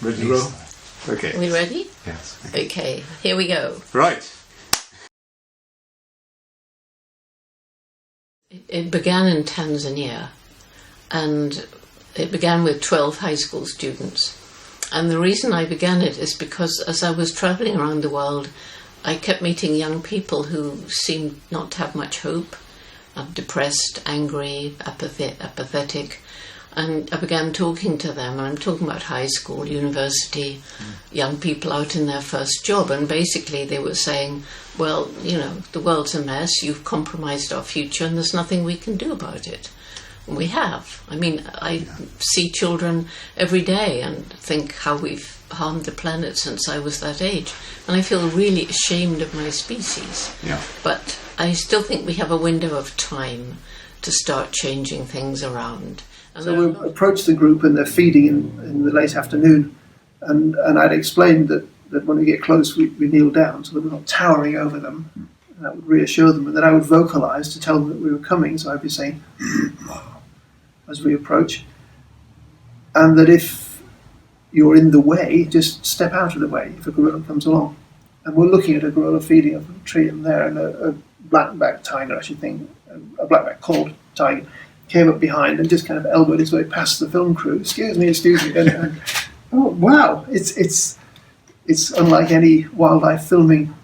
Ready to roll? Okay. Are we ready? Yes. Okay, here we go. Right. It began in Tanzania, and it began with 12 high school students. And the reason I began it is because as I was travelling around the world, I kept meeting young people who seemed not to have much hope, depressed, angry, apathetic. And I began talking to them, and I'm talking about high school, university, young people out in their first job. And basically they were saying, well, you know, the world's a mess, you've compromised our future, and there's nothing we can do about it. And we have. I mean, I see children every day and think how we've harmed the planet since I was that age. And I feel really ashamed of my species. Yeah. But I still think we have a window of time to start changing things around. And so we approached the group and they're feeding in the late afternoon, and I'd explained that when we get close we kneel down so that we're not towering over them, and that would reassure them, and then I would vocalise to tell them that we were coming, so I'd be saying as we approach, and that if you're in the way, just step out of the way if a gorilla comes along. And we're looking at a gorilla feeding up a tree, and there, and a black-backed tiger, I should think, a black-backed called tiger, came up behind and just kind of elbowed his way past the film crew. Excuse me. And, oh wow! It's unlike any wildlife filming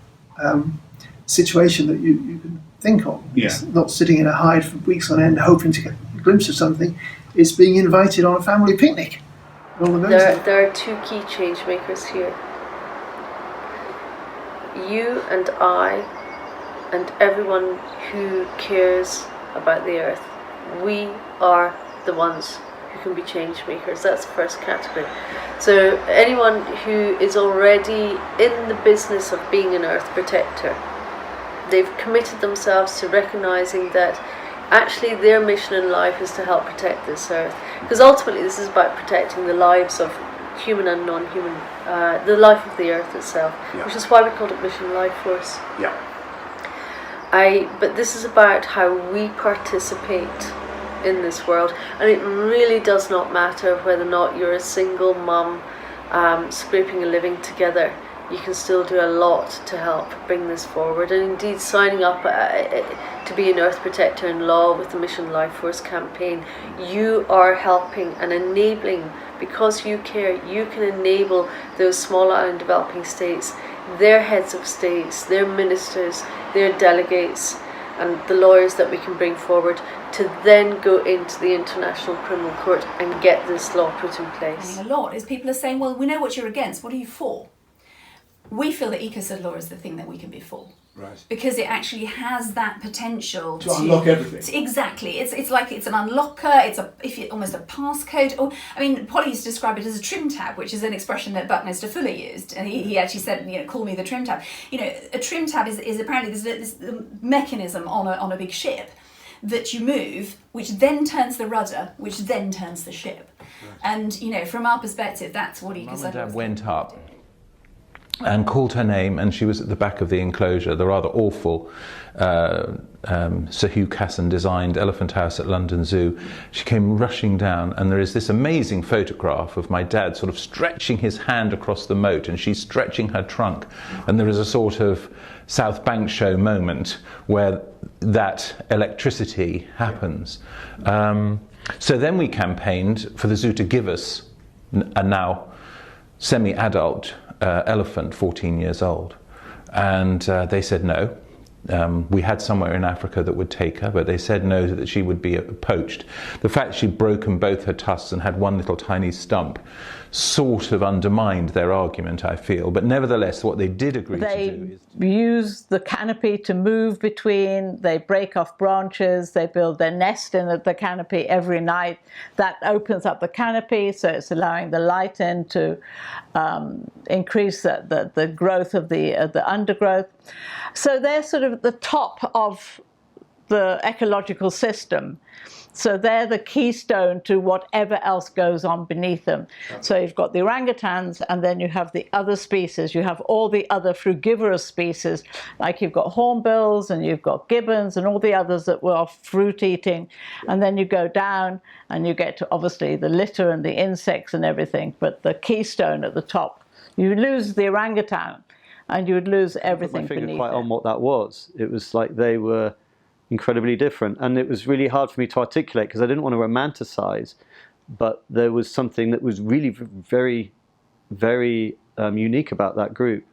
situation that you can think of. Yeah. It's not sitting in a hide for weeks on end hoping to get a glimpse of something. It's being invited on a family picnic. There are two key change makers here. You and I and everyone who cares about the earth. We are the ones who can be change makers. That's the first category. So anyone who is already in the business of being an earth protector, they've committed themselves to recognizing that actually their mission in life is to help protect this earth. Because ultimately this is about protecting the lives of human and non-human, the life of the earth itself, which is why we called it Mission Life Force. Yeah. But this is about how we participate in this world, and it really does not matter whether or not you're a single mum scraping a living together. You can still do a lot to help bring this forward, and indeed signing up to be an Earth Protector in Law with the Mission Life Force campaign, you are helping and enabling, because you care, you can enable those small island developing states, their heads of states, their ministers, their delegates, and the lawyers that we can bring forward to then go into the International Criminal Court and get this law put in place. A lot is people are saying, well, we know what you're against, what are you for? We feel that ecocide law is the thing that we can be for. Right. Because it actually has that potential to unlock everything. Exactly. It's like it's an unlocker. It's almost a passcode. Or I mean, Polly used to describe it as a trim tab, which is an expression that Buckminster Fuller used, and he actually said, you know, call me the trim tab. You know, a trim tab is apparently this mechanism on a big ship that you move, which then turns the rudder, which then turns the ship. Right. And you know, from our perspective, that's what ecocide. Mum and Dad went up and called her name, and she was at the back of the enclosure, the rather awful Sir Hugh Casson designed elephant house at London Zoo. She came rushing down, and there is this amazing photograph of my dad sort of stretching his hand across the moat, and she's stretching her trunk, and there is a sort of South Bank show moment where that electricity happens. So then we campaigned for the zoo to give us a now semi-adult elephant, 14 years old, and they said no. We had somewhere in Africa that would take her, but they said no, that she would be poached. The fact she'd broken both her tusks and had one little tiny stump sort of undermined their argument, I feel. But nevertheless, what they did agree to do is use the canopy to move between, they break off branches, they build their nest in the canopy every night. That opens up the canopy, so it's allowing the light in to increase the growth of the undergrowth. So they're sort of at the top of the ecological system. So they're the keystone to whatever else goes on beneath them. So you've got the orangutans, and then you have the other species. You have all the other frugivorous species, like you've got hornbills and you've got gibbons and all the others that were fruit eating. And then you go down and you get to obviously the litter and the insects and everything. But the keystone at the top, you lose the orangutan and you would lose everything beneath it. I put my finger quite it. on what that was. It was like they were incredibly different, and it was really hard for me to articulate because I didn't want to romanticize, but there was something that was really very, very unique about that group.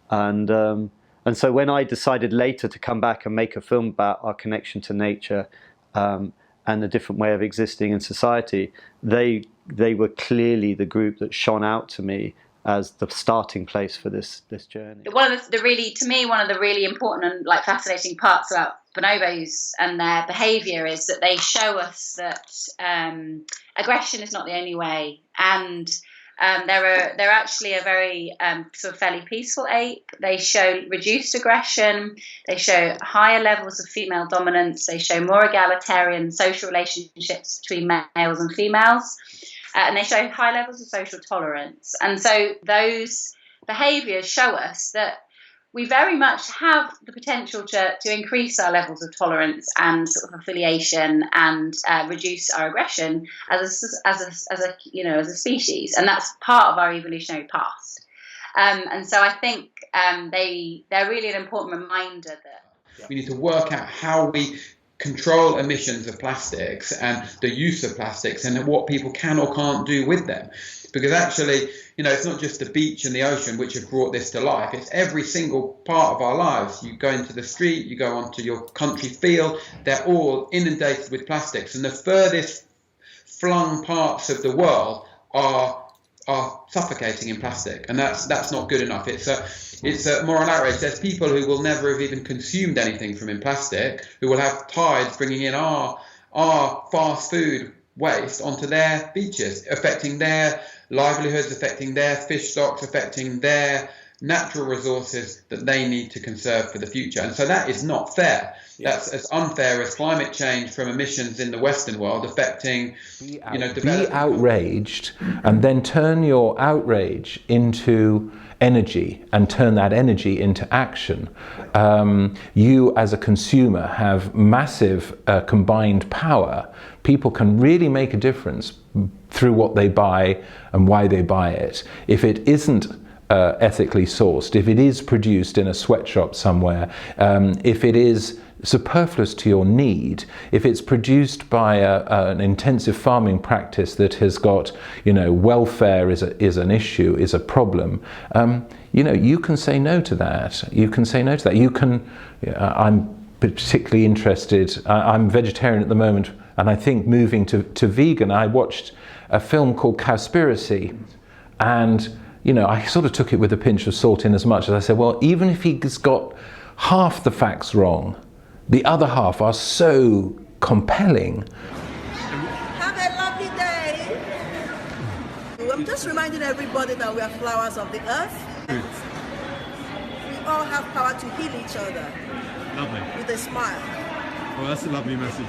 And so when I decided later to come back and make a film about our connection to nature and the different way of existing in society, they were clearly the group that shone out to me as the starting place for this journey. One of the really, to me, one of the really important and like fascinating parts about bonobos and their behaviour is that they show us that aggression is not the only way, and they're actually a very sort of fairly peaceful ape. They show reduced aggression. They show higher levels of female dominance. They show more egalitarian social relationships between males and females. And they show high levels of social tolerance. And so those behaviours show us that we very much have the potential to increase our levels of tolerance and sort of affiliation and reduce our aggression as a species. And that's part of our evolutionary past. And so I think they're really an important reminder that we need to work out how we control emissions of plastics and the use of plastics and what people can or can't do with them. Because actually, it's not just the beach and the ocean which have brought this to life. It's every single part of our lives. You go into the street, you go onto your country field, they're all inundated with plastics. And the furthest flung parts of the world are suffocating in plastic, and that's not good enough. It's a moral outrage. There's people who will never have even consumed anything from in plastic, who will have tides bringing in our fast food waste onto their beaches, affecting their livelihoods, affecting their fish stocks, affecting their natural resources that they need to conserve for the future. And so that is not fair. That's as unfair as climate change from emissions in the Western world affecting, be outraged and then turn your outrage into energy and turn that energy into action. You as a consumer have massive combined power. People can really make a difference through what they buy and why they buy it. If it isn't ethically sourced, if it is produced in a sweatshop somewhere, if it is superfluous to your need, if it's produced by an intensive farming practice that has got, welfare is an issue, is a problem, you can say no to that. You can say no to that. You can, I'm particularly interested, I'm vegetarian at the moment, and I think moving to vegan. I watched a film called Cowspiracy, and I sort of took it with a pinch of salt in as much as I said, well, even if he's got half the facts wrong, the other half are so compelling. Have a lovely day. I'm just reminding everybody that we are flowers of the earth. We all have power to heal each other. Lovely. With a smile. Well, that's a lovely message.